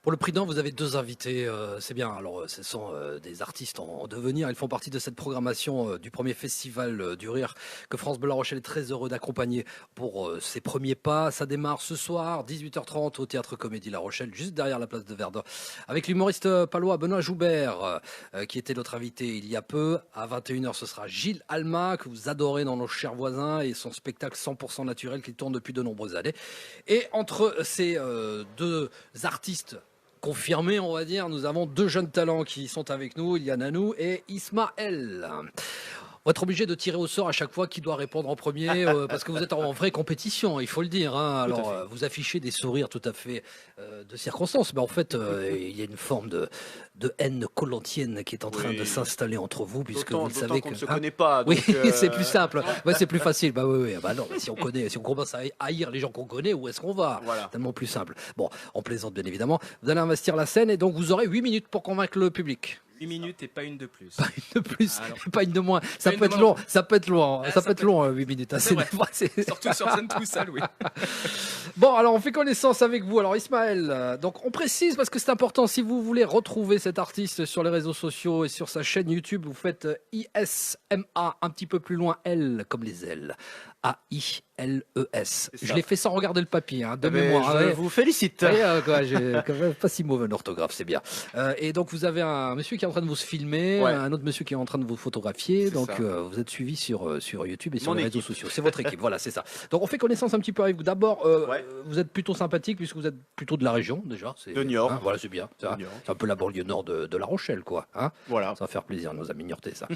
Pour le prix d'un, vous avez deux invités, c'est bien. Alors, ce sont des artistes en devenir. Ils font partie de cette programmation du premier festival du rire que France Bleu La Rochelle est très heureux d'accompagner pour ses premiers pas. Ça démarre ce soir, 18h30 au Théâtre Comédie La Rochelle, juste derrière la place de Verdun, avec l'humoriste palois Benoît Joubert, qui était notre invité il y a peu. À 21h, ce sera Gilles Alma, que vous adorez dans Nos chers voisins, et son spectacle 100% naturel qui tourne depuis de nombreuses années. Et entre ces deux artistes confirmé, on va dire. Nous avons deux jeunes talents qui sont avec nous, il y a Nanou et Ismaël. On va être obligé de tirer au sort à chaque fois qui doit répondre en premier, parce que vous êtes en vraie compétition, il faut le dire. Hein. Alors, vous affichez des sourires tout à fait de circonstance, mais en fait, il y a une forme de haine collantienne qui est en train de s'installer entre vous, puisque vous le savez qu'on que... ne se connaît pas. Donc oui, c'est plus simple, ouais, c'est plus facile. Bah oui, bah non, mais si on commence à haïr les gens qu'on connaît, où est-ce qu'on va? Voilà. Tellement plus simple. Bon, on plaisante bien évidemment. Vous allez investir la scène et donc vous aurez 8 minutes pour convaincre le public. 8 minutes et pas une de plus. Pas une de plus, Alors, pas une de moins. Ça peut être long, ça peut être long, ça peut être long, 8 minutes. C'est vrai. Surtout sur scène tout seul, oui. Bon, alors on fait connaissance avec vous. Alors Ismaël, donc on précise parce que c'est important, si vous voulez retrouver cet artiste sur les réseaux sociaux et sur sa chaîne YouTube, vous faites ISMA, un petit peu plus loin, L comme les ailes. AILES. Je l'ai fait sans regarder le papier, hein, de mémoire. Je vous félicite. J'ai quand même pas si mauvais en orthographe, c'est bien. Et donc vous avez un monsieur qui est en train de vous filmer, un autre monsieur qui est en train de vous photographier. Donc vous êtes suivi sur YouTube et sur les réseaux sociaux. C'est votre équipe, voilà, c'est ça. Donc on fait connaissance un petit peu avec vous. D'abord, vous êtes plutôt sympathique puisque vous êtes plutôt de la région déjà. De Niort. Hein, voilà, c'est bien. C'est un peu la banlieue nord de La Rochelle, quoi. Hein, voilà. Ça va faire plaisir à nos amis niortais, ça.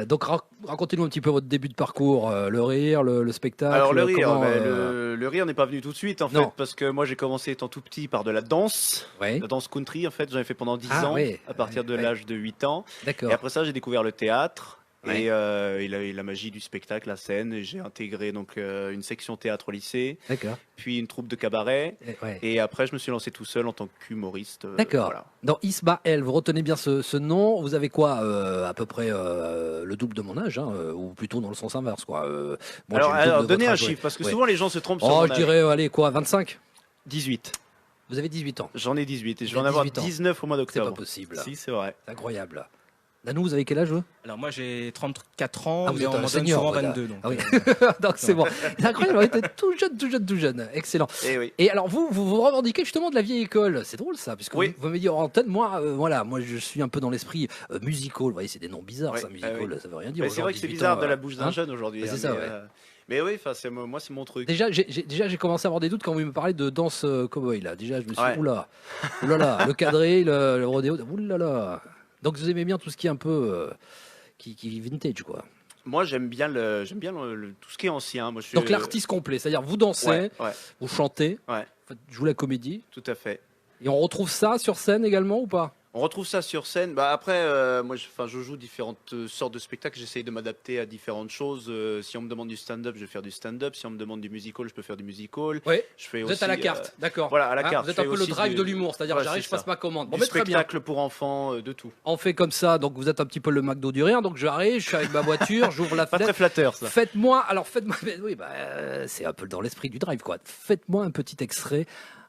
Donc racontez-nous un petit peu votre début de parcours, le rire, le spectacle. Alors le rire, le rire n'est pas venu tout de suite en fait, parce que moi j'ai commencé étant tout petit par de la danse, la danse country en fait, j'en ai fait pendant 10 ans, à partir de l'âge de 8 ans. D'accord. Et après ça j'ai découvert le théâtre. Et la magie du spectacle, la scène, et j'ai intégré donc une section théâtre au lycée, puis une troupe de cabaret, et après je me suis lancé tout seul en tant qu'humoriste. D'accord. Voilà. Dans Ismaël, vous retenez bien ce nom, vous avez quoi, à peu près le double de mon âge, hein, ou plutôt dans le sens inverse, quoi. Moi, alors donnez un chiffre, parce que souvent les gens se trompent sur mon âge. Je dirais, allez, quoi, 25 18. Vous avez 18 ans. J'en ai 18, et je vais en avoir 19 au mois d'octobre. C'est pas possible. Si, c'est vrai. C'est incroyable. Nanou, vous avez quel âge, vous? Alors moi j'ai 34 ans, vous êtes on un senior, souvent 22. Donc, donc c'est bon. C'est incroyable, vous êtes tout jeune. Excellent. Et alors vous revendiquez justement de la vieille école. C'est drôle ça, puisque vous m'avez dit en antenne, moi je suis un peu dans l'esprit musical. Vous voyez, c'est des noms bizarres, ça, musical, ça veut rien dire. C'est vrai que c'est bizarre de la bouche d'un jeune aujourd'hui. C'est ça, mais oui, moi c'est mon truc. Déjà j'ai commencé à avoir des doutes quand vous me parlez de danse cowboy là. Déjà je me suis dit, oulala, le cadré, le rodéo, oulala. Donc vous aimez bien tout ce qui est un peu qui vintage, quoi. Moi j'aime bien tout ce qui est ancien. Moi, donc l'artiste complet, c'est-à-dire vous dansez, vous chantez, vous jouez la comédie. Tout à fait. Et on retrouve ça sur scène également ou pas? On retrouve ça sur scène. Bah après, moi, je joue différentes sortes de spectacles. J'essaye de m'adapter à différentes choses. Si on me demande du stand-up, je vais faire du stand-up. Si on me demande du musical, je peux faire du musical. Oui. Vous êtes à la carte, d'accord. Voilà, à la carte. Vous êtes un peu le drive de l'humour, c'est-à-dire j'arrive, je passe ma commande. Bon, du spectacle pour enfants, de tout. On fait comme ça. Donc vous êtes un petit peu le McDo du rire. Donc j'arrive, je suis avec ma voiture, j'ouvre la fenêtre. Pas très flatteur, ça. Faites-moi, oui, c'est un peu dans l'esprit du drive, quoi. Faites-moi un petit extrait.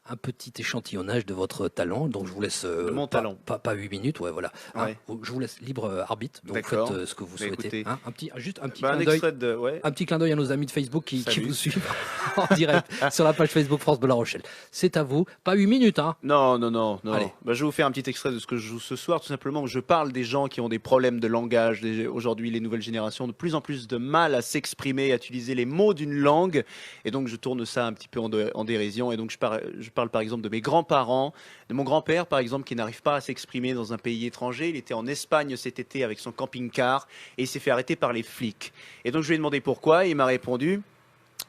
Un petit échantillonnage de votre talent, donc je vous laisse mon talent. Pas 8 minutes, voilà. Hein, je vous laisse libre arbitre, donc faites ce que vous souhaitez. Hein, un petit clin d'œil, un petit clin d'œil à nos amis de Facebook qui vous suivent en direct sur la page Facebook France Bleu La Rochelle. C'est à vous, pas 8 minutes, hein. Non. Allez. Je vais vous faire un petit extrait de ce que je joue ce soir, tout simplement. Je parle des gens qui ont des problèmes de langage. Aujourd'hui, les nouvelles générations ont de plus en plus de mal à s'exprimer, à utiliser les mots d'une langue, et donc je tourne ça un petit peu en dérision, et donc je parle par exemple de mes grands-parents, de mon grand-père par exemple qui n'arrive pas à s'exprimer dans un pays étranger. Il était en Espagne cet été avec son camping-car et il s'est fait arrêter par les flics. Et donc je lui ai demandé pourquoi et il m'a répondu...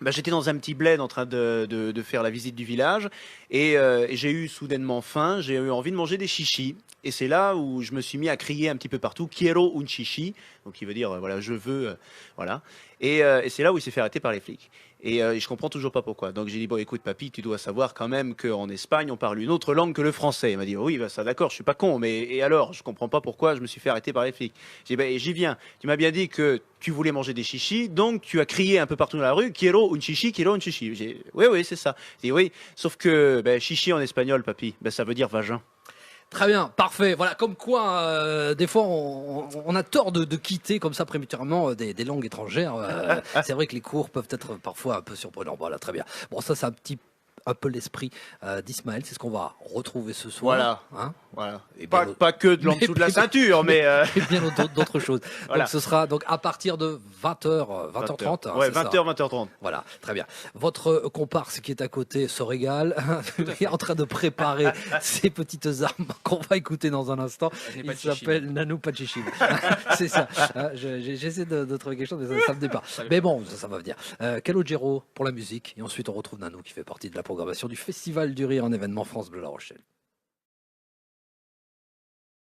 j'étais dans un petit bled en train de faire la visite du village et j'ai eu soudainement faim, j'ai eu envie de manger des chichis. Et c'est là où je me suis mis à crier un petit peu partout, Quiero un chichi, Donc il veut dire voilà, je veux, voilà. Et c'est là où il s'est fait arrêter par les flics. Et je comprends toujours pas pourquoi. Donc j'ai dit bon, écoute papy, tu dois savoir quand même qu'en Espagne on parle une autre langue que le français. Il m'a dit oui, bah, ça d'accord, je suis pas con, mais et alors, je comprends pas pourquoi je me suis fait arrêter par les flics. J'ai dit ben j'y viens. Tu m'as bien dit que tu voulais manger des chichis, donc tu as crié un peu partout dans la rue, quiero un chichi, quiero un chichi. J'ai oui oui c'est ça. J'ai dit oui, sauf que ben, chichi en espagnol papy, ben, ça veut dire vagin. Très bien, parfait. Voilà, comme quoi, des fois, on a tort de quitter comme ça prématurément des langues étrangères. C'est vrai que les cours peuvent être parfois un peu surprenants. Voilà, très bien. Bon, ça, c'est un peu l'esprit d'Ismaël. C'est ce qu'on va retrouver ce soir. Voilà. Hein, Voilà. et Pas, bien, pas que de l'en dessous de la ceinture, mais et bien d'autres choses. Voilà. Donc, ce sera donc à partir de 20h, 20h30. Ouais, c'est ça 20h, 20h30. Voilà, très bien. Votre comparse qui est à côté se régale. Il est en train de préparer ses petites armes qu'on va écouter dans un instant. Il s'appelle Nanou Pachichim. C'est ça. J'essaie de trouver quelque chose, mais ça me dit pas. Mais bon, ça va venir. Calogero pour la musique. Et ensuite, on retrouve Nanou qui fait partie de la programmation du Festival du Rire, un événement France Bleu La Rochelle.